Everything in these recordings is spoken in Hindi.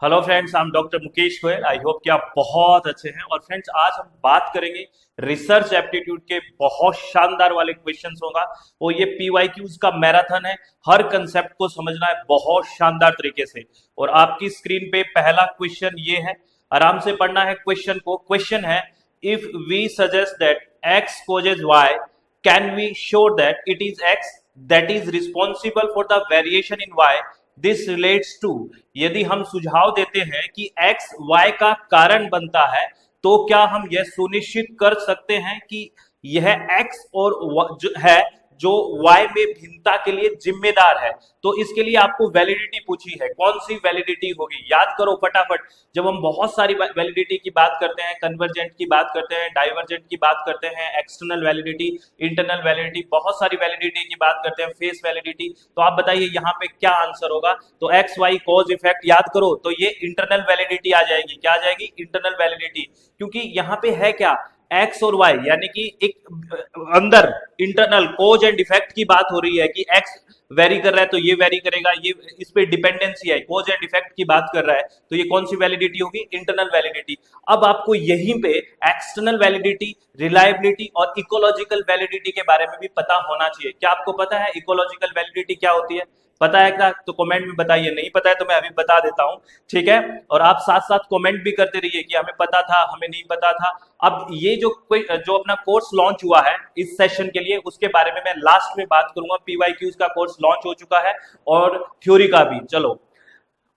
Hello friends, I am doctor Mukesh Goyal. I hope कि आप बहुत अच्छे हैं। और फ्रेंड्स, आज हम बात करेंगे रिसर्च एप्टीट्यूड के बहुत शानदार वाले क्वेश्चंस होगा। वो ये पीवाईक्यूज का मैराथन है। हर कंसेप्ट को समझना है बहुत शानदार तरीके से। और आपकी स्क्रीन पे पहला क्वेश्चन ये है, आराम से पढ़ना है क्वेश्चन को। क्वेश्चन है, if we suggest that X causes Y, can we show that it is X that is responsible for the variation in Y. This relates to, यदि हम सुझाव देते हैं कि x y का कारण बनता है, तो क्या हम यह सुनिश्चित कर सकते हैं कि यह x और जो है जो y में भिन्नता के लिए जिम्मेदार है। तो इसके लिए आपको वैलिडिटी पूछी है, कौन सी वैलिडिटी होगी, याद करो फटाफट। जब हम बहुत सारी वैलिडिटी की बात करते हैं, कन्वर्जेंट की बात करते हैं, डाइवर्जेंट की बात करते हैं, एक्सटर्नल वैलिडिटी, इंटरनल वैलिडिटी, बहुत सारी वैलिडिटी की बात करते हैं, फेस वैलिडिटी, तो आप बताइए यहाँ पे क्या आंसर होगा। तो एक्स वाई कॉज इफेक्ट याद करो, तो ये इंटरनल वैलिडिटी आ जाएगी। क्या आ जाएगी? Internal validity. क्योंकि यहाँ पे है क्या, एक्स और वाई, यानी कि एक अंदर इंटरनल कोज एंड इफेक्ट की बात हो रही है कि एक्स वेरी कर रहा है तो ये वेरी करेगा, ये इस पे डिपेंडेंसी है, कोज एंड इफेक्ट की बात कर रहा है, तो ये कौन सी वैलिडिटी होगी? Internal validity. अब आपको यहीं पे एक्सटर्नल वैलिडिटी, रिलायबिलिटी और इकोलॉजिकल वैलिडिटी के बारे में भी पता होना चाहिए। क्या आपको पता है इकोलॉजिकल वैलिडिटी क्या होती है? पता है क्या? तो कमेंट में बताइए। नहीं पता है तो मैं अभी बता देता हूं, ठीक है। और आप साथ साथ कमेंट भी करते रहिए कि हमें पता था, हमें नहीं पता था। अब ये जो अपना कोर्स लॉन्च हुआ है इस सेशन के लिए, उसके बारे में मैं लास्ट में बात करूंगा। पीवाईक्यूज का कोर्स लॉन्च हो चुका है और थ्योरी का भी। चलो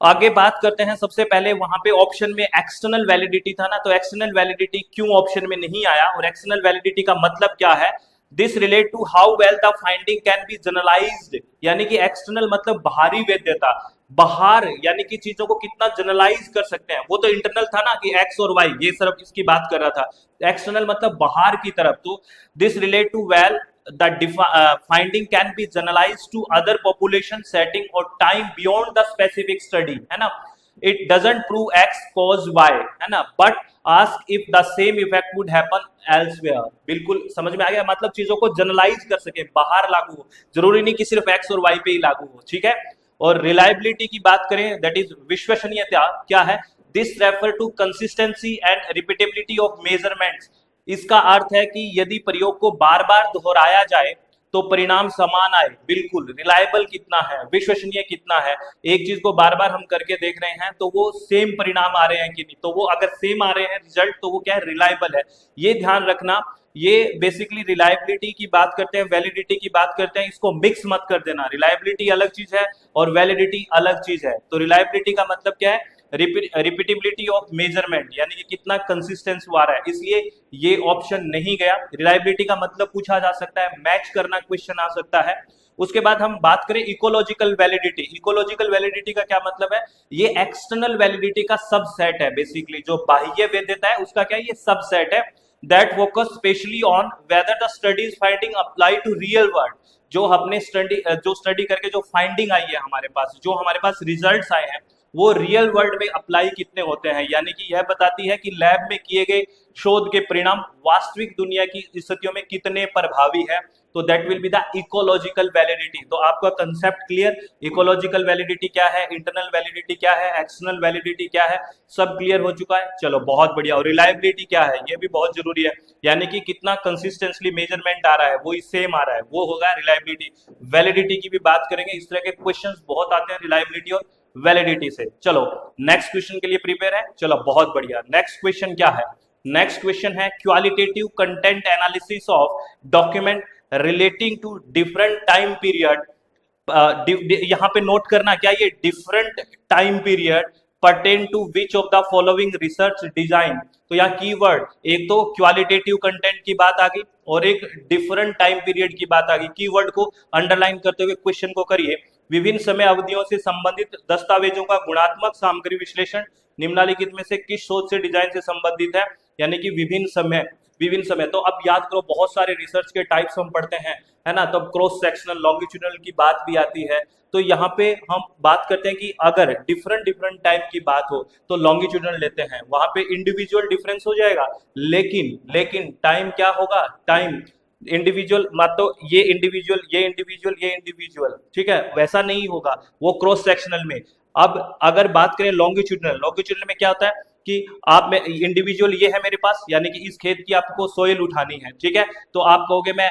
आगे बात करते हैं। सबसे पहले वहां पे ऑप्शन में एक्सटर्नल वैलिडिटी था ना, तो एक्सटर्नल वैलिडिटी क्यों ऑप्शन में नहीं आया और एक्सटर्नल वैलिडिटी का मतलब क्या है? This relate to how well the finding can be generalised, यानी कि एक्सटर्नल मतलब बाहरी वैधता, बाहर यानी कि चीजों को कितना जनरलाइज कर सकते हैं। वो तो इंटरनल था ना कि एक्स और वाई, ये सिर्फ इसकी बात कर रहा था। एक्सटर्नल मतलब बाहर की तरफ। तो this relate to well the finding can be generalized to other population setting or time beyond the specific study, है ना। it doesn't prove x cause y, है ना, but ask if the same effect would happen elsewhere। बिल्कुल समझ में आ गया, मतलब चीजों को जनरलाइज कर सके, बाहर लागू हो, जरूरी नहीं कि सिर्फ x और y पे ही लागू हो, ठीक है। और रिलायबिलिटी की बात करें, दैट इज विश्वसनीयता, क्या है? दिस refer to consistency and repeatability of measurements. इसका अर्थ है कि यदि प्रयोग को बार बार दोहराया जाए तो परिणाम समान आए। बिल्कुल, रिलायबल कितना है, विश्वसनीय कितना है। एक चीज को बार बार हम करके देख रहे हैं तो वो सेम परिणाम आ रहे हैं कि नहीं, तो वो अगर सेम आ रहे हैं रिजल्ट, तो वो क्या है? रिलायबल है। ये ध्यान रखना। ये बेसिकली रिलायबिलिटी की बात करते हैं, वैलिडिटी की बात करते हैं, इसको मिक्स मत कर देना। रिलायबिलिटी अलग चीज है और वैलिडिटी अलग चीज है। तो रिलायबिलिटी का मतलब क्या है? रिपीटेबिलिटी ऑफ मेजरमेंट, यानी कि कितना कंसिस्टेंस आ रहा है, इसलिए ये ऑप्शन नहीं गया। रिलायबिलिटी का मतलब पूछा जा सकता है, मैच करना क्वेश्चन आ सकता है। उसके बाद हम बात करें इकोलॉजिकल वैलिडिटी। इकोलॉजिकल वैलिडिटी का क्या मतलब है? ये एक्सटर्नल वैलिडिटी का सबसेट है। बेसिकली जो बाह्य वैधता है उसका क्या है? ये सबसेट है। That focus specially on whether the studies finding apply to real world. जो अपने स्टडी करके जो फाइंडिंग आई है हमारे पास, जो हमारे पास रिजल्ट्स आए हैं, वो रियल वर्ल्ड में अप्लाई कितने होते हैं। यानी कि यह बताती है कि लैब में किए गए शोध के परिणाम वास्तविक दुनिया की स्थितियों में कितने प्रभावी है। तो that will be the ecological validity. तो आपका कंसेप्ट क्लियर, इकोलॉजिकल वैलिडिटी क्या है, इंटरनल वैलिडिटी क्या है, एक्सटर्नल वैलिडिटी क्या है, सब क्लियर हो चुका है। चलो बहुत बढ़िया। और रिलायबिलिटी क्या है, ये भी बहुत जरूरी है, यानी कि कितना कंसिस्टेंटली मेजरमेंट आ रहा है, वो सेम आ रहा है, वो होगा रिलायबिलिटी। वैलिडिटी की भी बात करेंगे, इस तरह के क्वेश्चंस बहुत आते हैं रिलायबिलिटी और वैलिडिटी से। चलो नेक्स्ट क्वेश्चन के लिए प्रिपेयर है? चलो बहुत बढ़िया। नेक्स्ट क्वेश्चन क्या है? नेक्स्ट क्वेश्चन है qualitative content analysis of document relating to different time period. यहां पे नोट करना, क्या ये different time period pertain to which of the following research design. तो यहाँ कीवर्ड, एक तो क्वालिटेटिव कंटेंट की बात आ गई और एक डिफरेंट टाइम पीरियड की बात आ गई। कीवर्ड को अंडरलाइन करते हुए क्वेश्चन को करिए। विभिन्न समय अवधियों से संबंधित दस्तावेजों का गुणात्मक सामग्री विश्लेषण निम्नलिखित में से किस शोध से डिजाइन से संबंधित है? यानी कि विभिन्न समय। तो अब याद करो, बहुत सारे रिसर्च के टाइप्स हम पढ़ते हैं, है ना। तो क्रॉस सेक्शनल, लॉन्गिट्यूडनल की बात भी आती है। तो यहाँ पे हम बात करते हैं कि अगर डिफरेंट टाइम की बात हो तो लॉन्गिट्यूडनल लेते हैं, वहां पे इंडिविजुअल डिफरेंस हो जाएगा। लेकिन टाइम क्या होगा? टाइम इंडिविजुअल, मत तो ये इंडिविजुअल, ठीक है, वैसा नहीं होगा वो क्रॉस सेक्शनल में। अब अगर बात करें लॉन्गिट्यूडनल, लॉन्गिट्यूडनल में क्या होता है कि आप में इंडिविजुअल ये है मेरे पास, यानी कि इस खेत की आपको सोइल उठानी है, ठीक है, तो आप कहोगे मैं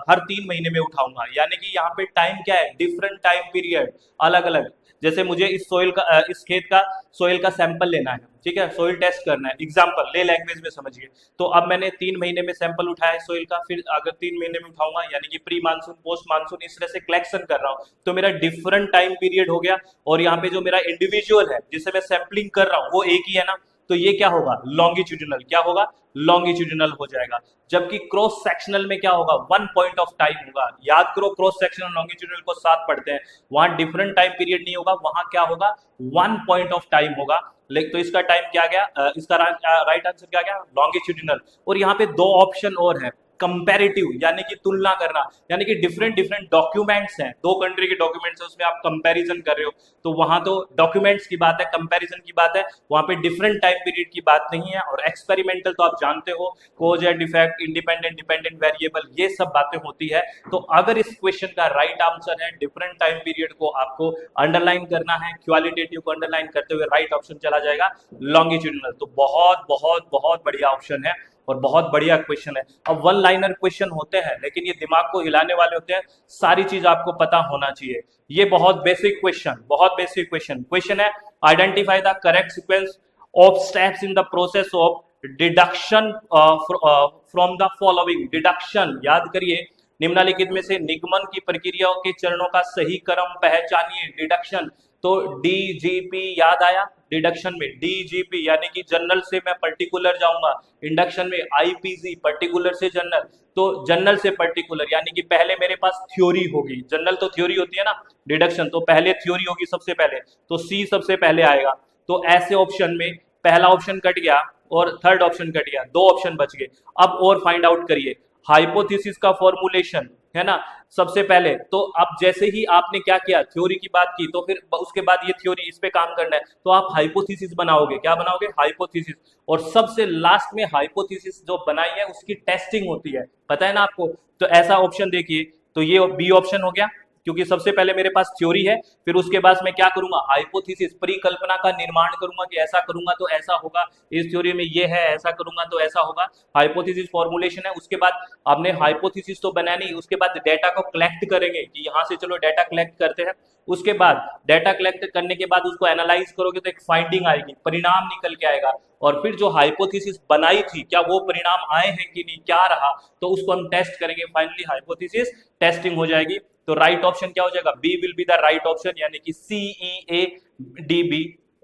हर 3 महीने में उठाऊंगा, यानी कि यहाँ पे टाइम क्या है, डिफरेंट टाइम पीरियड, अलग अलग। जैसे मुझे इस सोइल का इस खेत का सोइल का सैंपल लेना है, ठीक है, सोइल टेस्ट करना है, एग्जाम्पल ले लैंग्वेज में समझिए। तो अब मैंने 3 महीने में सैंपल उठाया है सोइल का, फिर अगर 3 महीने में उठाऊंगा, यानी कि प्री मानसून पोस्ट मानसून इस तरह से कलेक्शन कर रहा हूँ, तो मेरा डिफरेंट टाइम पीरियड हो गया। और यहाँ पे जो मेरा इंडिविजुअल है जिसे मैं सैंपलिंग कर रहा हूँ वो एक ही है ना, तो ये क्या होगा, लॉन्गिट्यूडिनल, क्या होगा, लॉन्गिट्यूडिनल हो जाएगा। जबकि क्रॉस सेक्शनल में क्या होगा, 1 पॉइंट ऑफ टाइम होगा। याद करो, क्रॉस सेक्शनल लॉन्गिट्यूडिनल को साथ पढ़ते हैं, वहां डिफरेंट टाइम पीरियड नहीं होगा, वहां क्या होगा, 1 पॉइंट ऑफ टाइम होगा। लेकिन तो इसका टाइम क्या गया, इसका राइट आंसर क्या गया, लॉन्गिट्यूडिनल। और यहाँ पे दो ऑप्शन और है, कंपैरेटिव यानी कि तुलना करना, यानी कि डिफरेंट डिफरेंट डॉक्यूमेंट्स हैं, दो कंट्री के डॉक्यूमेंट्स हैं, उसमें आप कंपैरिजन कर रहे हो, तो वहां तो डॉक्यूमेंट्स की बात है, कंपैरिजन की बात है, वहां पे डिफरेंट टाइम पीरियड की बात नहीं है। और एक्सपेरिमेंटल तो आप जानते हो, cause and effect, independent dependent variable, ये सब बातें होती है। तो अगर इस क्वेश्चन का राइट आंसर है डिफरेंट टाइम पीरियड को आपको अंडरलाइन करना है, क्वालिटेटिव को अंडरलाइन करते हुए राइट ऑप्शन चला जाएगा लॉन्गिट्यूडिनल। तो बहुत बहुत बहुत बढ़िया ऑप्शन है और बहुत बढ़िया क्वेश्चन है। अब वन लाइनर क्वेश्चन होते हैं लेकिन ये दिमाग को हिलाने वाले होते हैं, सारी चीज आपको पता होना चाहिए। ये बहुत बेसिक क्वेश्चन, बहुत बेसिक क्वेश्चन है। Identify the correct sequence of steps in the process of deduction from the following. Deduction याद करिए, निम्नलिखित में से निगमन की प्रक्रियाओं के चरणों का सही क्रम पहचानिए। डिडक्शन, तो डीजीपी याद आया, डिडक्शन में डीजीपी यानी कि जनरल से मैं पर्टिकुलर जाऊंगा, इंडक्शन में आईपीसी पर्टिकुलर से जनरल, तो जनरल से पर्टिकुलर यानी कि पहले मेरे पास थ्योरी होगी, जनरल तो थ्योरी होती है ना, डिडक्शन तो पहले थ्योरी होगी सबसे पहले, तो सी सबसे पहले आएगा। तो ऐसे ऑप्शन में पहला ऑप्शन कट गया और थर्ड ऑप्शन कट गया, दो ऑप्शन बच गए। अब और फाइंड आउट करिए, हाइपोथेसिस का फॉर्मुलेशन है ना सबसे पहले। तो अब जैसे ही आपने क्या किया, थ्योरी की बात की, तो फिर उसके बाद ये थ्योरी, इस पे काम करना है, तो आप हाइपोथेसिस बनाओगे, क्या बनाओगे, हाइपोथेसिस। और सबसे लास्ट में हाइपोथेसिस जो बनाई है उसकी टेस्टिंग होती है, पता है ना आपको। तो ऐसा ऑप्शन देखिए, तो ये बी ऑप्शन हो गया, क्योंकि सबसे पहले मेरे पास थ्योरी है, फिर उसके बाद मैं क्या करूंगा, हाइपोथेसिस, परिकल्पना का निर्माण करूंगा कि ऐसा करूंगा तो ऐसा होगा, इस थ्योरी में ये है, ऐसा करूंगा तो ऐसा होगा, हाइपोथेसिस फॉर्मुलेशन है। उसके बाद आपने हाइपोथेसिस तो बनाया नहीं, उसके बाद डेटा को कलेक्ट करेंगे कि यहाँ से चलो डेटा कलेक्ट करते हैं। उसके बाद डेटा कलेक्ट करने के बाद उसको एनालाइज करोगे तो एक फाइंडिंग आएगी, परिणाम निकल के आएगा। और फिर जो हाइपोथेसिस बनाई थी, क्या वो परिणाम आए हैं कि नहीं, क्या रहा, तो उसको हम टेस्ट करेंगे, फाइनली हाइपोथेसिस टेस्टिंग हो जाएगी। तो राइट ऑप्शन क्या हो जाएगा, B will be the right option, यानी कि CEADB।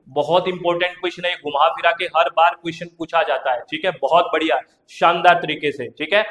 बहुत इंपॉर्टेंट क्वेश्चन है, घुमा फिरा के हर बार क्वेश्चन पूछा जाता है, ठीक है, बहुत बढ़िया शानदार तरीके से, ठीक है।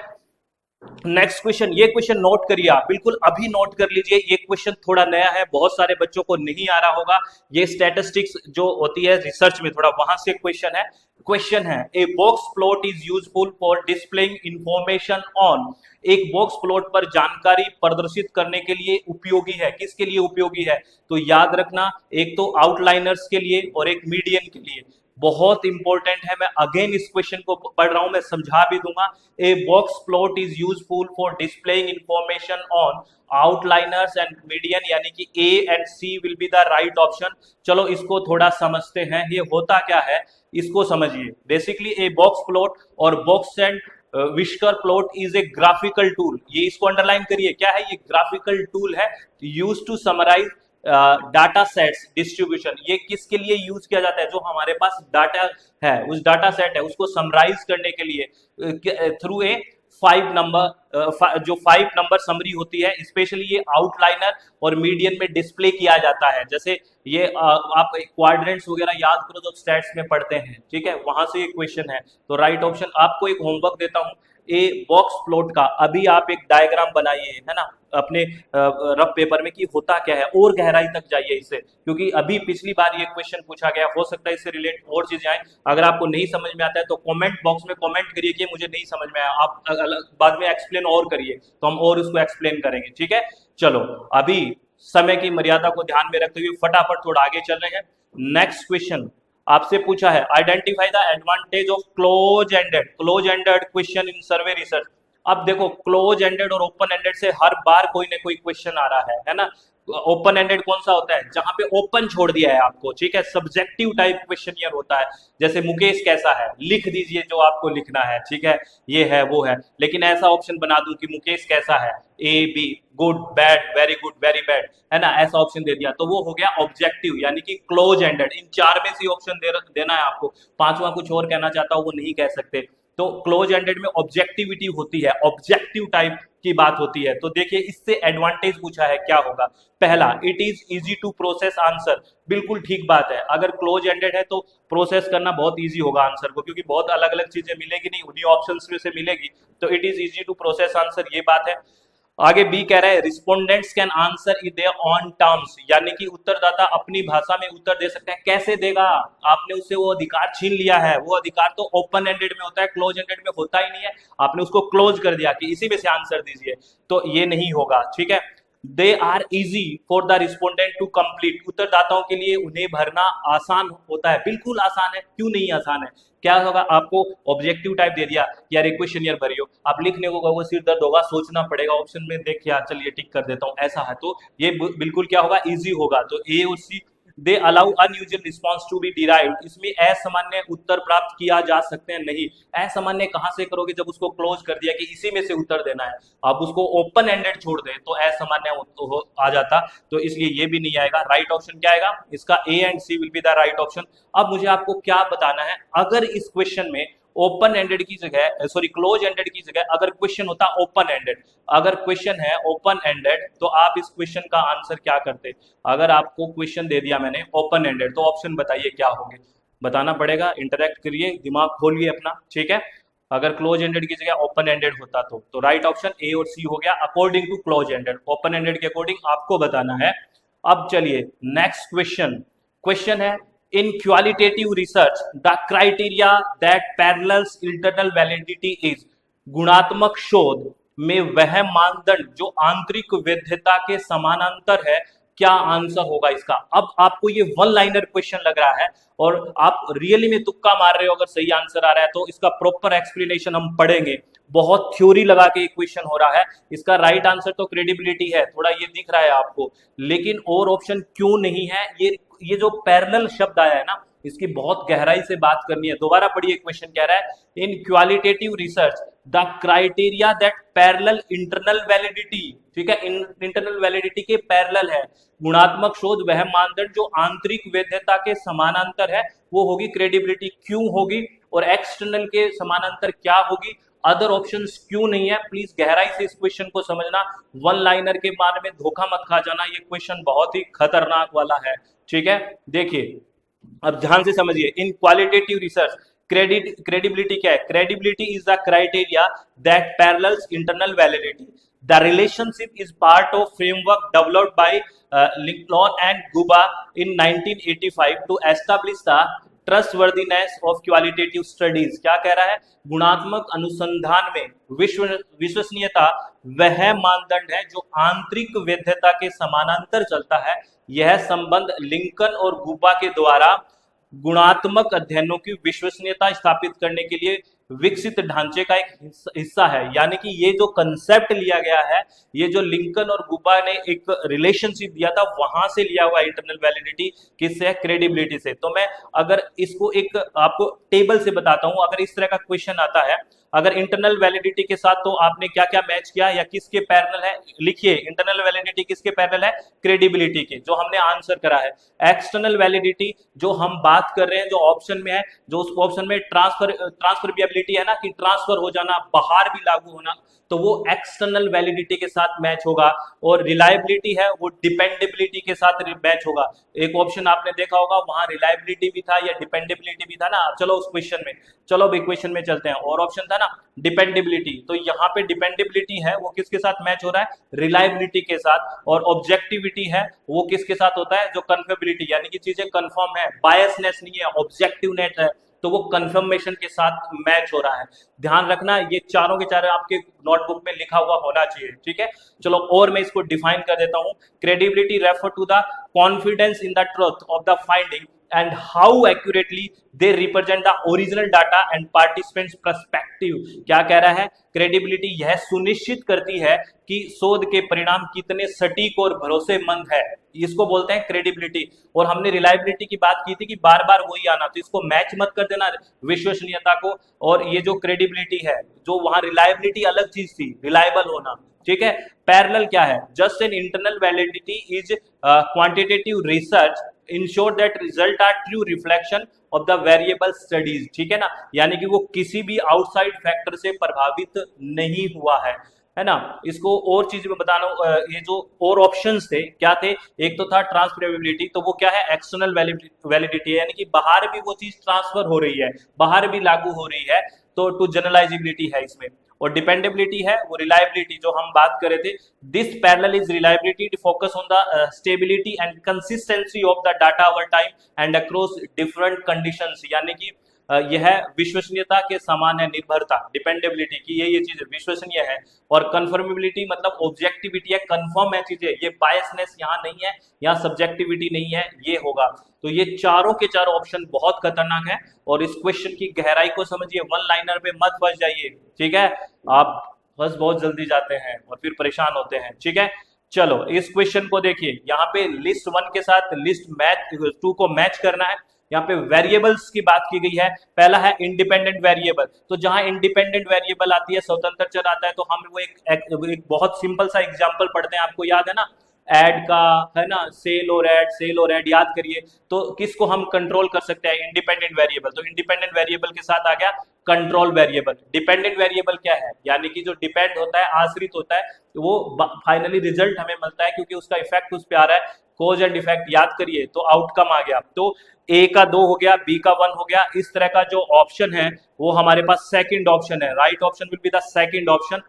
नेक्स्ट क्वेश्चन, ये क्वेश्चन नोट करिए आप, बिल्कुल अभी नोट कर लीजिए, ये क्वेश्चन थोड़ा नया है, बहुत सारे बच्चों को नहीं आ रहा होगा। ये स्टैटिस्टिक्स जो होती है रिसर्च में, थोड़ा वहां से क्वेश्चन है, ए box plot is useful for displaying information on. एक बॉक्स प्लॉट पर जानकारी प्रदर्शित करने के लिए उपयोगी है, किसके लिए उपयोगी है, तो याद रखना, एक तो आउटलाइनर्स के लिए और एक मीडियन के लिए। बहुत इंपॉर्टेंट है, मैं अगेन इस क्वेश्चन को पढ़ रहा हूं, मैं समझा भी दूंगा। A box plot is useful for displaying information on outliners and median, यानी कि A and C will be the right option. चलो इसको थोड़ा समझते हैं, ये होता क्या है इसको समझिए। बेसिकली ए बॉक्स प्लॉट और box and whisker plot is a graphical tool, ये इसको अंडरलाइन करिए, क्या है ये, ग्राफिकल टूल है, use to summarise data sets distribution. ये किसके लिए यूज किया जाता है, जो हमारे पास डाटा है, उस डाटा सेट है उसको समराइज करने के लिए थ्रू ए 5 नंबर, जो 5 नंबर समरी होती है, स्पेशली ये आउटलाइनर और मीडियन में डिस्प्ले किया जाता है। जैसे ये आप क्वाड्रेंट्स वगैरह याद करो तो स्टैट्स में पढ़ते हैं, ठीक है, वहां से ये क्वेश्चन है। तो राइट ऑप्शन, आपको एक होमवर्क देता हूं, ए बॉक्स प्लॉट का अभी आप एक डायग्राम बनाइए, है ना, अपने रफ पेपर में, कि होता क्या है, और गहराई तक जाइए इससे, क्योंकि अभी पिछली बार ये क्वेश्चन पूछा गया, हो सकता है इससे रिलेट और चीजें आए। अगर आपको नहीं समझ में आता है तो कमेंट बॉक्स में कमेंट करिए कि मुझे नहीं समझ में आया, आप बाद में एक्सप्लेन और करिए, तो हम और उसको एक्सप्लेन करेंगे, ठीक है। चलो अभी समय की मर्यादा को ध्यान में रखते हुए फटाफट थोड़ा आगे चल रहे हैं। नेक्स्ट क्वेश्चन आपसे पूछा है, identify the advantage of close ended question in survey research. अब देखो, क्लोज एंडेड और ओपन एंडेड से हर बार कोई ना कोई क्वेश्चन आ रहा है ना, ओपन एंडेड कौन सा होता है? जहां पे ओपन छोड़ दिया है आपको, ठीक है। सब्जेक्टिव टाइप क्वेश्चन होता है, जैसे मुकेश कैसा है, लिख दीजिए जो आपको लिखना है, ठीक है, ये है वो है। लेकिन ऐसा ऑप्शन बना दूं कि मुकेश कैसा है, A B, good bad, very good, very bad, है ना, ऐसा ऑप्शन दे दिया तो वो हो गया ऑब्जेक्टिव, यानी कि क्लोज एंडेड। इन चार में से ऑप्शन देना है आपको, पांचवा कुछ और कहना चाहता हूं वो नहीं कह सकते। तो क्लोज एंडेड में ऑब्जेक्टिविटी होती है, ऑब्जेक्टिव टाइप की बात होती है। तो देखिए इससे एडवांटेज पूछा है, क्या होगा? पहला, it is easy to process answer, बिल्कुल ठीक बात है। अगर क्लोज एंडेड है तो प्रोसेस करना बहुत इजी होगा आंसर को, क्योंकि बहुत अलग अलग चीजें मिलेगी नहीं, उन्हीं ऑप्शंस में से मिलेगी। तो it is easy to process answer, ये बात है। आगे बी कह रहा है respondents can answer in their own terms, यानी कि उत्तरदाता अपनी भाषा में उत्तर दे सकते हैं। कैसे देगा? आपने उससे वो अधिकार छीन लिया है, वो अधिकार तो ओपन एंडेड में होता है, क्लोज एंडेड में होता ही नहीं है। आपने उसको क्लोज कर दिया कि इसी में से आंसर दीजिए, तो ये नहीं होगा, ठीक है। They are easy for the respondent to complete, उत्तरदाताओं के लिए उन्हें भरना आसान होता है, बिल्कुल आसान है, क्यों नहीं आसान है? क्या होगा? आपको ऑब्जेक्टिव टाइप दे दिया, यार एक क्वेश्चन भरियो, आप लिखने को कहोगे सिर दर्द होगा, सोचना पड़ेगा, ऑप्शन में देख यार चलिए टिक कर देता हूँ, ऐसा है। तो ये बिल्कुल क्या होगा? इजी होगा। तो ए और C, they allow unusual response to be derived, इसमें असामान्य उत्तर प्राप्त किया जा सकते हैं। नहीं, असामान्य कहां से करोगे? जब उसको क्लोज कर दिया कि इसी में से उत्तर देना है। आप उसको ओपन एंडेड छोड़ दें तो असामान्य आ जाता, तो इसलिए ये भी नहीं आएगा। राइट ऑप्शन क्या आएगा इसका? A and C will be the right option. अब मुझे आपको क्या बताना है, अगर इस क्वेश्चन में ओपन एंडेड की जगह, सॉरी क्लोज एंडेड की जगह अगर क्वेश्चन होता ओपन एंडेड, अगर क्वेश्चन है ओपन एंडेड तो आप इस क्वेश्चन का आंसर क्या करते? अगर आपको क्वेश्चन दे दिया मैंने ओपन एंडेड, तो ऑप्शन बताइए क्या होंगे, बताना पड़ेगा, इंटरेक्ट करिए, दिमाग खोलिए अपना, ठीक है। अगर क्लोज एंडेड की जगह ओपन एंडेड होता तो राइट ऑप्शन ए और सी हो गया according to close ended, open ended के अकॉर्डिंग आपको बताना है। अब चलिए नेक्स्ट क्वेश्चन, क्वेश्चन है in qualitative research the criteria that parallels internal validity is, गुणात्मक शोध में वह मानदंड जो आंतरिक वैधता के समानांतर है, क्या आंसर होगा इसका? अब आपको ये वन लाइनर क्वेश्चन लग रहा है और आप रियली में तुक्का मार रहे हो, अगर सही आंसर आ रहा है तो इसका प्रॉपर एक्सप्लेनेशन हम पढ़ेंगे। बहुत थ्योरी लगा के एक क्वेश्चन हो रहा है, इसका राइट आंसर तो क्रेडिबिलिटी है, थोड़ा ये दिख रहा है आपको, लेकिन और ऑप्शन क्यों नहीं है? ये जो पैरेलल शब्द आया है ना, इसकी बहुत गहराई से बात करनी है। दोबारा पढ़िए, क्वेश्चन कह रहा है इन qualitative research the criteria that parallel internal validity, ठीक है, इंटरनल वैलिडिटी के पैरेलल है, गुणात्मक शोध वह मानदंड जो आंतरिक वैधता के समानांतर है, वो होगी क्रेडिबिलिटी। क्यों होगी? और एक्सटर्नल के समानांतर क्या होगी? अदर ऑप्शंस क्यों नहीं है? प्लीज गहराई से इस क्वेश्चन को समझना, वन लाइनर के बारे में धोखा मत खा जाना, ये क्वेश्चन बहुत ही खतरनाक वाला है, ठीक है। देखिए अब ध्यान से समझिए, इन क्वालिटेटिव रिसर्च क्रेडिबिलिटी क्या है? Credibility is the criteria that parallels internal validity, the relationship is part of framework developed by Lincoln and Guba in 1985 to establish the trustworthiness of qualitative studies. क्या कह रहा है? गुणात्मक अनुसंधान में विश्वसनीयता वह मानदंड है जो आंतरिक वैधता के समानांतर चलता है। यह संबंध लिंकन और गुबा के द्वारा गुणात्मक अध्ययनों की विश्वसनीयता स्थापित करने के लिए विकसित ढांचे का एक हिस्सा है। यानी कि ये जो कंसेप्ट लिया गया है, ये जो लिंकन और गुबा ने एक रिलेशनशिप दिया था, वहां से लिया हुआ इंटरनल वैलिडिटी, किससे? क्रेडिबिलिटी से। तो मैं अगर इसको एक आपको टेबल से बताता हूं, अगर इस तरह का क्वेश्चन आता है, अगर इंटरनल वैलिडिटी के साथ तो आपने क्या क्या मैच किया या किसके पैरेलल है, लिखिए इंटरनल वैलिडिटी किसके पैरेलल है? क्रेडिबिलिटी के, जो हमने आंसर करा है। एक्सटर्नल वैलिडिटी जो हम बात कर रहे हैं, जो ऑप्शन में है, जो उस ऑप्शन में ट्रांसफरेबिलिटी है ना, कि ट्रांसफर हो जाना, बाहर भी लागू होना, तो वो एक्सटर्नल वैलिडिटी के साथ मैच होगा। और रिलायबिलिटी है वो डिपेंडेबिलिटी के साथ मैच होगा। एक ऑप्शन आपने देखा होगा वहां रिलायबिलिटी भी था या डिपेंडेबिलिटी भी था ना। चलो उस क्वेश्चन में, चलो भी क्वेश्चन में चलते हैं। और ऑप्शन था ना डिपेंडेबिलिटी, तो यहाँ पे डिपेंडेबिलिटी है वो किसके साथ मैच हो रहा है? रिलायबिलिटी के साथ। और ऑब्जेक्टिविटी है वो किसके साथ होता है? जो कन्फर्मेबिलिटी, यानी कि चीजें कंफर्म है, बायसनेस नहीं है, ऑब्जेक्टिवनेस है, तो वो कंफर्मेशन के साथ मैच हो रहा है। ध्यान रखना, ये चारों के चारों आपके नोटबुक में लिखा हुआ होना चाहिए, ठीक है। चलो और मैं इसको डिफाइन कर देता हूं। Credibility refer to the confidence in the truth of the finding and how accurately they represent the original data and participants perspective। क्या कह रहा है, क्रेडिबिलिटी यह सुनिश्चित करती है कि शोध के परिणाम कितने सटीक और भरोसेमंद है, इसको बोलते हैं क्रेडिबिलिटी। और हमने रिलायबिलिटी की बात की थी कि बार बार वही आना, तो इसको मैच मत कर देना विश्वसनीयता को, और ये जो क्रेडिबिलिटी है, जो वहां रिलायबिलिटी अलग चीज थी, रिलायबल होना, ठीक है। पैरेलल क्या है, just an internal validity is quantitative research ensure that result are true reflection of the variable studies, ठीक है ना, यानी कि वो किसी भी आउटसाइड फैक्टर से प्रभावित नहीं हुआ है ना। इसको और चीज में बताना, ये जो और ऑप्शंस थे क्या थे, एक तो था ट्रांसफरेबिलिटी, तो वो क्या है, एक्सटर्नल वैलिडिटी है, यानी कि बाहर भी वो चीज ट्रांसफर हो रही है, बाहर भी लागू हो रही है, तो टू जनरलाइजेबिलिटी है इसमें। और डिपेंडेबिलिटी है वो रिलायबिलिटी जो हम बात कर रहे थे। This parallel is reliability to focus on the stability and consistency of the data over time and across different conditions, यानी कि यह विश्वसनीयता के समान है, निर्भरता डिपेंडेबिलिटी की, ये चीज विश्वसनीय है। और कंफर्मेबिलिटी मतलब ऑब्जेक्टिविटी है, कंफर्म है चीजें, ये बायसनेस यहाँ नहीं है, यहाँ सब्जेक्टिविटी नहीं है, ये होगा। तो ये चारों के चारों ऑप्शन बहुत खतरनाक है, और इस क्वेश्चन की गहराई को समझिए, वन लाइनर पे मत फंस जाइए, ठीक है। आप बस बहुत जल्दी जाते हैं और फिर परेशान होते हैं, ठीक है। चलो इस क्वेश्चन को देखिए, यहाँ पे लिस्ट 1 के साथ लिस्ट मैच 2 को मैच करना है। यहाँ पे वेरिएबल्स की बात की गई है, पहला है इंडिपेंडेंट वेरिएबल, तो जहां इंडिपेंडेंट वेरिएबल आती है, स्वतंत्र चर आता है, तो हम वो एक बहुत सिंपल सा एग्जांपल पढ़ते हैं, आपको याद है ना, ऐड का, है ना, सेल और ऐड याद करिए। तो किसको हम कंट्रोल कर सकते हैं, इंडिपेंडेंट वेरिएबल, तो इंडिपेंडेंट वेरिएबल के साथ आ गया कंट्रोल वेरिएबल। डिपेंडेंट वेरिएबल क्या है, यानी कि जो डिपेंड होता है, आश्रित होता है, वो फाइनली रिजल्ट हमें मिलता है क्योंकि उसका इफेक्ट उस पर आ रहा है, कोज एंड इफेक्ट याद करिए, तो आउटकम आ गया। तो ए का 2 हो गया, बी का 1 हो गया, इस तरह का जो ऑप्शन है वो हमारे पास सेकंड ऑप्शन है, right option will be the second option.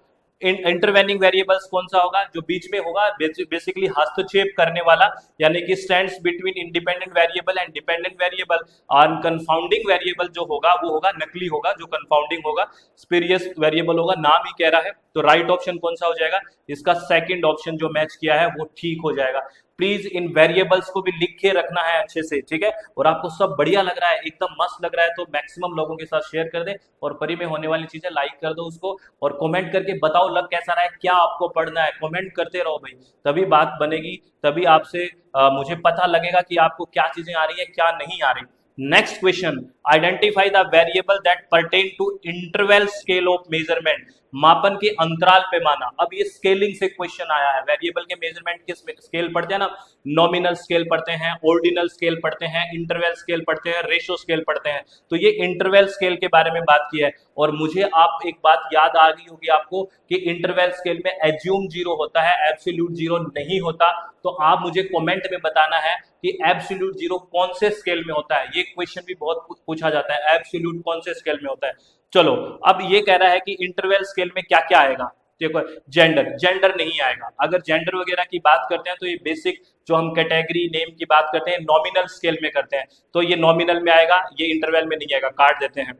Intervening variables कौन सा होगा, जो बीच में होगा, बेसिकली हस्तक्षेप करने वाला, यानी कि stands between independent variable and dependent variable. और कंफाउंडिंग वेरिएबल जो होगा वो होगा नकली होगा, जो कंफाउंडिंग होगा, स्पेरियस वेरिएबल होगा, नाम ही कह रहा है। तो राइट ऑप्शन कौन सा हो जाएगा, इसका सेकंड ऑप्शन जो मैच किया है वो ठीक हो जाएगा। प्लीज इन वेरिएबल्स को भी लिख के रखना है अच्छे से, ठीक है। और आपको सब बढ़िया लग रहा है, एकदम मस्त लग रहा है, तो मैक्सिमम लोगों के साथ शेयर कर दे, और परी में होने वाली चीजें लाइक कर दो उसको, और कमेंट करके बताओ लग कैसा रहा है, क्या आपको पढ़ना है, कमेंट करते रहो भाई, तभी बात बनेगी, तभी आपसे मुझे पता लगेगा कि आपको क्या चीजें आ रही है, क्या नहीं आ रही। Next question, identify the variable that pertain to interval scale of measurement, मापन के अंतराल पैमाना। अब ये स्केलिंग से क्वेश्चन आया है, वेरिएबल के मेजरमेंट के स्केल पढ़ते हैं ना, नॉमिनल स्केल पढ़ते हैं, ऑर्डिनल स्केल पढ़ते हैं, इंटरवल स्केल पढ़ते हैं, रेशो स्केल पढ़ते हैं, तो ये इंटरवल स्केल के बारे में बात की है। और मुझे आप एक बात याद आ गई होगी आपको कि इंटरवल स्केल में एज्यूम 0 होता है, एब्सोल्यूट 0 नहीं होता। तो आप मुझे कमेंट में बताना है कि एब्सोल्यूट 0 कौन से स्केल में होता है, ये क्वेश्चन भी बहुत पूछा जाता है, एब्सोल्यूट कौन से स्केल में होता है। चलो अब ये कह रहा है कि इंटरवल स्केल में क्या क्या आएगा, देखो जेंडर नहीं आएगा। अगर जेंडर वगैरह की बात करते हैं तो ये बेसिक जो हम कैटेगरी नेम की बात करते हैं नॉमिनल स्केल में करते हैं, तो ये नॉमिनल में आएगा, ये इंटरवल में नहीं आएगा, काट देते हैं।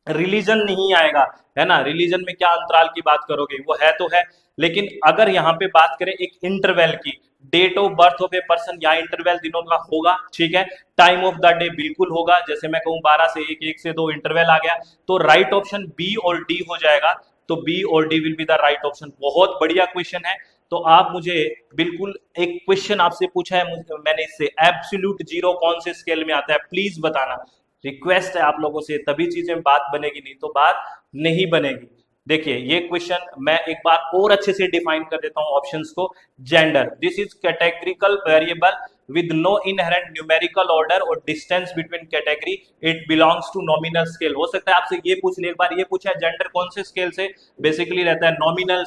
रिलीजन नहीं आएगा, है ना, रिलीजन में क्या अंतराल की बात करोगे, वो है तो है, लेकिन अगर यहाँ पे बात करें एक इंटरवल की, date of birth of a person, या इंटरवल दिनों का होगा, ठीक है। टाइम ऑफ द डे बिल्कुल होगा, जैसे मैं कहूँ 12 से 1, 1 से 2 इंटरवल आ गया, तो राइट ऑप्शन बी और डी हो जाएगा, तो बी और D will be the right option. बहुत बढ़िया क्वेश्चन है। तो आप मुझे बिल्कुल एक क्वेश्चन आपसे पूछा है मैंने इससे, एब्सोल्यूट 0 कौन से स्केल में आता है, प्लीज बताना, रिक्वेस्ट है आप लोगों से, तभी चीजें बात बनेगी, नहीं तो बात नहीं बनेगी। देखिए ये क्वेश्चन मैं एक बार और अच्छे से डिफाइन कर देता हूं ऑप्शंस को। Gender, this is categorical variable with no inherent numerical order or distance between category, it belongs to nominal scale। हो सकता है आपसे ये पूछ ले, एक बार ये पूछा है जेंडर कौन से स्केल से, बेसिकली रहता है नॉमिनल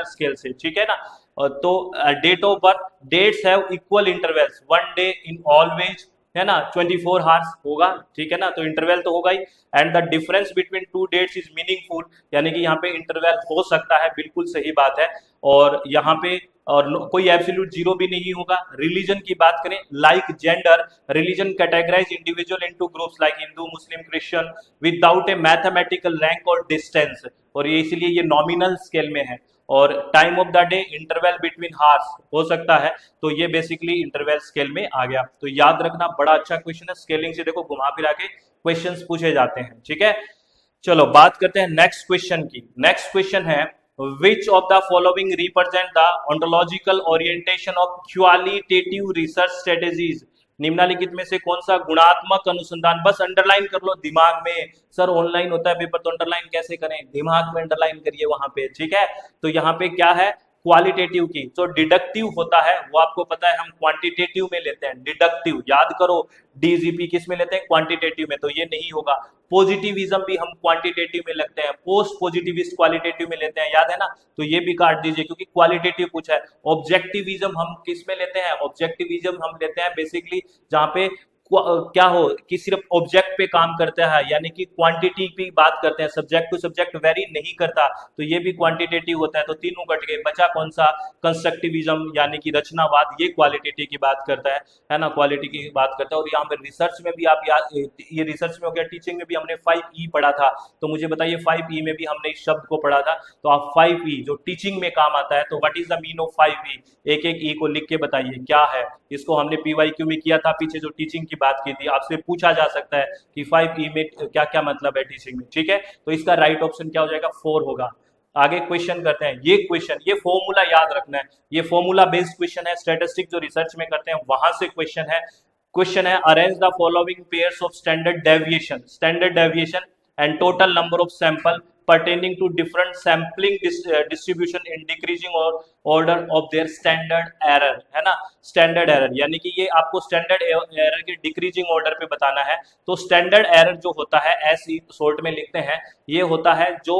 स्केल से, ठीक है ना। तो date of birth, dates have equal intervals, 1 day in always, है ना, 24 आवर्स होगा, ठीक है ना, तो इंटरवल तो होगा ही। And the difference between 2 dates is meaningful, यानी कि यहाँ पे इंटरवल हो सकता है, बिल्कुल सही बात है। और यहाँ पे और कोई एब्सोल्यूट 0 भी नहीं होगा। रिलीजन की बात करें, like gender, religion categorise individual into groups like Hindu, Muslim, Christian without a mathematical rank और डिस्टेंस, और ये इसीलिए ये नॉमिनल स्केल में है। और time of the day, interval between hours हो सकता है। तो ये बेसिकली इंटरवल स्केल में आ गया। तो याद रखना, बड़ा अच्छा क्वेश्चन है। स्केलिंग से देखो घुमा फिरा के क्वेश्चंस पूछे जाते हैं, ठीक है। चलो बात करते हैं नेक्स्ट क्वेश्चन की। नेक्स्ट क्वेश्चन है, which of the following represent the ontological orientation of qualitative research strategies. निम्नलिखित में से कौन सा गुणात्मक अनुसंधान, बस अंडरलाइन कर लो दिमाग में। सर ऑनलाइन होता है पेपर तो अंडरलाइन कैसे करें, दिमाग में अंडरलाइन करिए वहां पे, ठीक है। तो यहाँ पे क्या है, क्वालिटेटिव की जो डिडक्टिव होता है वो आपको पता है हम क्वांटिटेटिव में लेते हैं। डिडक्टिव याद करो, डीजीपी किस में लेते हैं, क्वांटिटेटिव में, तो ये नहीं होगा। पॉजिटिविज्म भी हम क्वांटिटेटिव में लगते हैं, पोस्ट पॉजिटिविस्ट क्वालिटेटिव में लेते हैं, याद है ना। तो ये भी काट दीजिए क्योंकि क्वालिटेटिव पूछा है। ऑब्जेक्टिविज्म हम किस में लेते हैं, ऑब्जेक्टिविज्म हम लेते हैं बेसिकली जहां पे क्या हो कि सिर्फ ऑब्जेक्ट पे काम करता है, यानी कि क्वांटिटी की बात करते हैं, सब्जेक्ट टू सब्जेक्ट वेरी नहीं करता, तो ये भी क्वांटिटेटिव होता है। तो तीनों कट गए, बचा कौन सा, कंस्ट्रक्टिविज्म यानी कि रचनावाद, ये क्वालिटेटिव की बात करता है ना, क्वालिटी की बात करता है। और यहाँ पे रिसर्च में भी आप याद, ये रिसर्च में हो गया, टीचिंग में भी हमने 5E पढ़ा था। तो मुझे बताइए 5E में भी हमने इस शब्द को पढ़ा था, तो आप 5E जो टीचिंग में काम आता है, तो what is the mean of 5E, एक एक ई को लिख के बताइए क्या है। इसको हमने PYQ में किया था पीछे, जो टीचिंग की बात की थी, आपसे पूछा जा सकता है कि 5E में क्या क्या मतलब है टीचिंग में, ठीक है। तो इसका राइट ऑप्शन क्या हो जाएगा, 4 होगा। आगे क्वेश्चन करते हैं। ये क्वेश्चन, ये फॉर्मूला याद रखना है, ये फॉर्मूला बेस्ड क्वेश्चन है, स्टैटिस्टिक जो रिसर्च में करते हैं वहां से क्वेश्चन है। क्वेश्चन है, arrange the following pairs of standard deviation and total number of sample pertaining to different sampling distribution in decreasing or order of their standard error, है ना। स्टैंडर्ड एरर यानी कि ये आपको स्टैंडर्ड एरर के डिक्रीजिंग ऑर्डर पे बताना है। तो स्टैंडर्ड एरर जो होता है, ऐसी शॉर्ट में लिखते हैं, ये होता है जो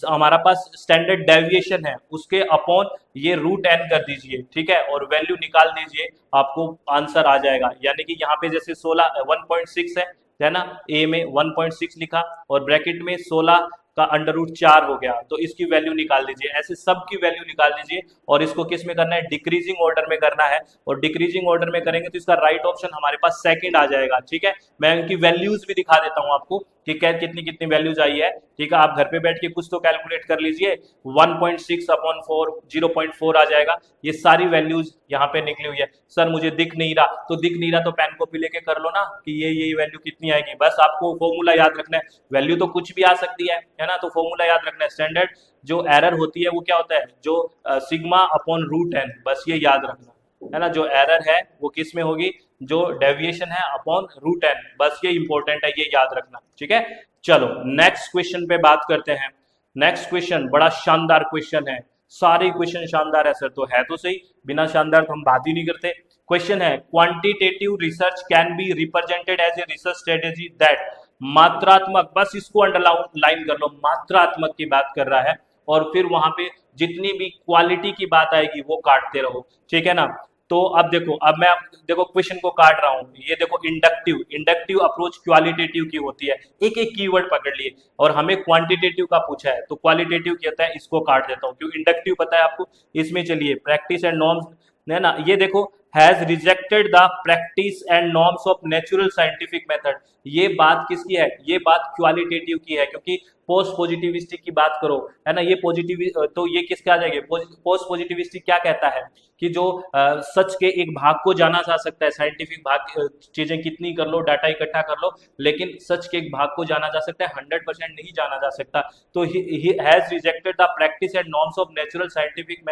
हमारा पास स्टैंडर्ड डेविएशन है उसके अपॉन ये √n कर दीजिए, ठीक है, और वैल्यू निकाल दीजिए, आपको आंसर आ जाएगा। यानी कि यहाँ पे जैसे 1.6 है ना, ए में 1.6 लिखा और ब्रैकेट में 16 का √4 हो गया, तो इसकी वैल्यू निकाल दीजिए। ऐसे सब की वैल्यू निकाल दीजिए और इसको किस में करना है, डिक्रीजिंग ऑर्डर में करना है। और डिक्रीजिंग ऑर्डर में करेंगे तो इसका राइट ऑप्शन हमारे पास सेकंड आ जाएगा, ठीक है। मैं इनकी वैल्यूज भी दिखा देता हूं आपको कि क्या कितनी कितनी वैल्यूज आई है, ठीक है। आप घर पे बैठ के कुछ तो कैलकुलेट कर लीजिए। 1.6 अपॉन 4 0.4 आ जाएगा। ये सारी वैल्यूज यहाँ पे निकली हुई है। सर मुझे दिख नहीं रहा, तो दिख नहीं रहा तो पेन कॉपी लेके कर लो ना कि ये वैल्यू कितनी आएगी। बस आपको फॉर्मूला याद रखना है, वैल्यू तो कुछ भी आ सकती है ना। तो फॉर्मूला याद रखना है, स्टैंडर्ड जो एरर होती है वो क्या होता है, जो सिग्मा अपॉन √n, बस ये याद रखना है ना। जो एरर है वो किस में होगी, जो डेविएशन है अपॉन √n, बस ये इंपॉर्टेंट है, ये याद रखना, ठीक है। चलो नेक्स्ट क्वेश्चन पे बात करते हैं। नेक्स्ट क्वेश्चन बड़ा शानदार क्वेश्चन है, सारे क्वेश्चन शानदार है सर, तो है तो सही, बिना शानदार तो हम बात ही नहीं करते। क्वेश्चन है, quantitative research can be represented as a research strategy that, मात्रात्मक, बस इसको अंडरलाइन कर लो, मात्रात्मक की बात कर रहा है, और फिर वहां पे जितनी भी क्वालिटी की बात आएगी वो काटते रहो, ठीक है ना। तो अब देखो, अब मैं देखो क्वेश्चन को काट रहा हूं, ये देखो इंडक्टिव अप्रोच क्वालिटेटिव की होती है, एक एक कीवर्ड पकड़ लिए, और हमें क्वांटिटेटिव का पूछा है तो क्वालिटेटिव कहता है, इसको काट देता हूं क्योंकि इंडक्टिव पता है आपको। इसमें चलिए, प्रैक्टिस एंड नॉर्म्स है ना, ये देखो, has rejected the practice and norms of natural scientific method, ये बात किसकी है, ये बात क्वालिटेटिव की है, क्योंकि पोस्ट पॉजिटिविस्टिक की बात करो है ना, ये पॉजिटिव, तो ये किसके आ जाएंगे, पोस्ट पॉजिटिविस्टिक क्या कहता है कि जो सच के एक भाग को जाना जा सकता है, साइंटिफिक भाग, चीजें कितनी कर लो, डाटा इकट्ठा कर लो, लेकिन सच के एक भाग को जाना जा सकता है, 100% नहीं जाना जा सकता। तो he has rejected the practice and norms of natural scientific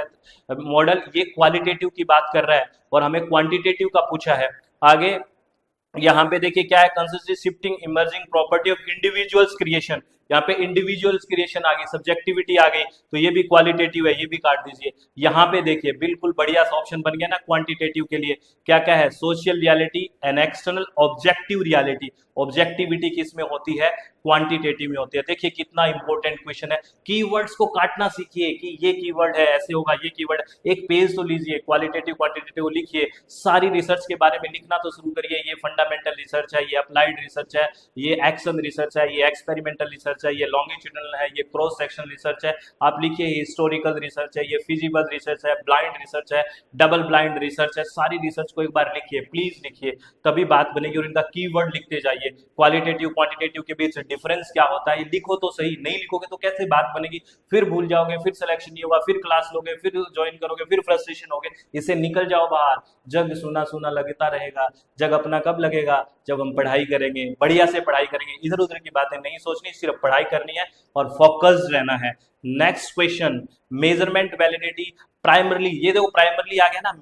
model, ये क्वालिटेटिव की बात कर रहा है और हमें क्वांटिटेटिव का पूछा है। आगे यहाँ पे देखिए क्या है, consistency shifting emerging property of individuals creation, यहाँ पे इंडिविजुअल्स क्रिएशन आ गई, सब्जेक्टिविटी आ गई, तो ये भी क्वालिटेटिव है, ये भी काट दीजिए। यहाँ पे देखिए बिल्कुल बढ़िया सा ऑप्शन बन गया ना क्वांटिटेटिव के लिए, क्या क्या है, social reality and external objective reality, objectivity किस में होती है, क्वांटिटेटिव में होती है। देखिए कितना इंपॉर्टेंट क्वेश्चन है, कीवर्ड्स को काटना सीखिए कि ये कीवर्ड है, ऐसे होगा, ये कीवर्ड, एक पेज तो लीजिए, क्वालिटेटिव क्वांटिटेटिव लिखिए, सारी रिसर्च के बारे में लिखना तो शुरू करिए। ये फंडामेंटल रिसर्च है, ये अप्लाइड रिसर्च है, ये एक्शन रिसर्च है, ये एक्सपेरिमेंटल रिसर्च है, ये लॉन्गिट्यूडनल है, ये क्रॉस सेक्शन रिसर्च है, आप लिखिए हिस्टोरिकल रिसर्च है, ये फिजिबल रिसर्च है, ब्लाइंड रिसर्च है, डबल ब्लाइंड रिसर्च है, सारी रिसर्च को एक बार लिखिए, प्लीज लिखिए, तभी बात बनेगी। और इनका कीवर्ड लिखते जाइए, जाइए। क्वालिटेटिव क्वांटिटेटिव के बीच डिफरेंस क्या होता है ये लिखो तो सही, नहीं लिखोगे तो कैसे बात बनेगी, फिर भूल जाओगे, फिर सिलेक्शन नहीं होगा, फिर क्लास लोगे, फिर ज्वाइन करोगे, फिर फ्रस्ट्रेशन होगे। इससे निकल जाओ बाहर। जग सुना सुना लगता रहेगा, जग अपना कब लगेगा, जब हम पढ़ाई करेंगे, बढ़िया से पढ़ाई करेंगे, इधर उधर की बातें नहीं सोचनी, सिर्फ पढ़ाई करनी है और फोकस्ड रहना है। Next question, measurement validity primarily, ये देखो प्राइमरली आ गया ना,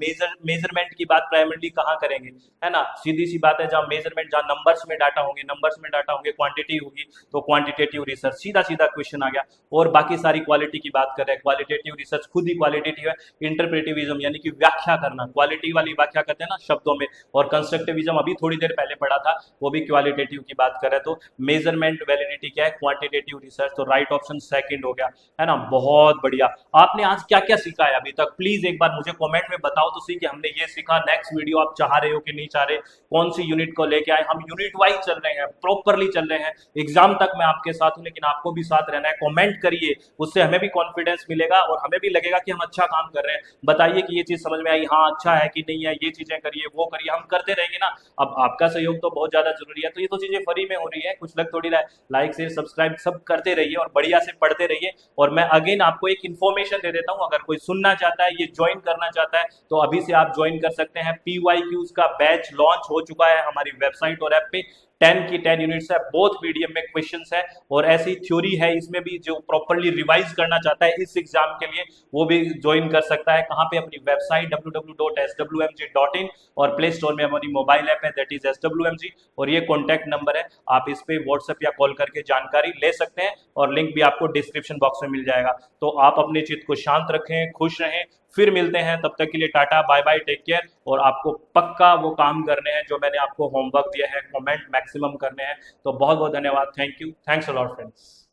मेजरमेंट की बात प्राइमरली कहाँ करेंगे, है ना, सीधी सी बात है, जहां मेजरमेंट, जहां नंबर्स में डाटा होंगे, नंबर्स में डाटा होंगे, क्वांटिटी होगी तो क्वांटिटेटिव रिसर्च, सीधा सीधा क्वेश्चन आ गया। और बाकी सारी क्वालिटी की बात कर रहे हैं, क्वालिटेटिव रिसर्च खुद ही क्वालिटेटिव है। इंटरप्रेटिविज्म यानी कि व्याख्या करना, क्वालिटी वाली व्याख्या करते हैं ना शब्दों में, और कंस्ट्रक्टिविज्म अभी थोड़ी देर पहले पढ़ा था, वो भी क्वालिटेटिव की बात कर रहे हैं। तो मेजरमेंट वैलिडिटी क्या है, क्वांटिटेटिव रिसर्च, तो राइट ऑप्शन सेकंड हो गया, है ना। बहुत बढ़िया। आपने आज क्या क्या सीखा है अभी तक, प्लीज एक बार मुझे कमेंट में बताओ तो सही कि हमने ये सीखा। नेक्स्ट वीडियो आप चाह रहे हो कि नहीं चाह रहे, कौन सी यूनिट को लेके आए, हम यूनिट वाइज चल रहे हैं, प्रॉपरली चल रहे हैं, एग्जाम तक मैं आपके साथ हूं, लेकिन आपको भी साथ रहना है। कमेंट करिए, उससे हमें भी कॉन्फिडेंस मिलेगा और हमें भी लगेगा कि हम अच्छा काम कर रहे हैं। बताइए कि ये चीज समझ में आई, हाँ अच्छा है कि नहीं है, ये चीजें करिए, वो करिए, हम करते रहेंगे ना। अब आपका सहयोग तो बहुत ज्यादा जरूरी है, तो ये तो चीजें फ्री में हो रही है, कुछ लग थोड़ी रहा है। लाइक शेयर सब्सक्राइब सब करते रहिए और बढ़िया से पढ़ते रहिए। और मैं अगेन आपको एक इन्फॉर्मेशन दे देता हूं, अगर कोई सुनना चाहता है, ये ज्वाइन करना चाहता है, तो अभी से आप ज्वाइन कर सकते हैं। PYQs का बैच लॉन्च हो चुका है हमारी वेबसाइट और ऐप पे। 10 की 10 यूनिट्स है, बोथ मीडियम में क्वेश्चंस है और ऐसी थ्योरी है इसमें भी। जो प्रॉपरली रिवाइज करना चाहता है इस एग्जाम के लिए, वो भी ज्वाइन कर सकता है। कहां पे, अपनी वेबसाइट www.swmg.in, और प्ले स्टोर में हमारी मोबाइल ऐप है दैट इज SWMG, और ये कॉन्टैक्ट नंबर है, आप इस पे व्हाट्सएप या कॉल करके जानकारी ले सकते हैं, और लिंक भी आपको डिस्क्रिप्शन बॉक्स में मिल जाएगा। तो आप अपने चित्त को शांत रखें, खुश रहें, फिर मिलते हैं, तब तक के लिए tata bye bye, take care. और आपको पक्का वो काम करने हैं जो मैंने आपको होमवर्क दिया है, कमेंट मैक्सिमम करने हैं। तो बहुत बहुत धन्यवाद, thank you, thanks a lot friends.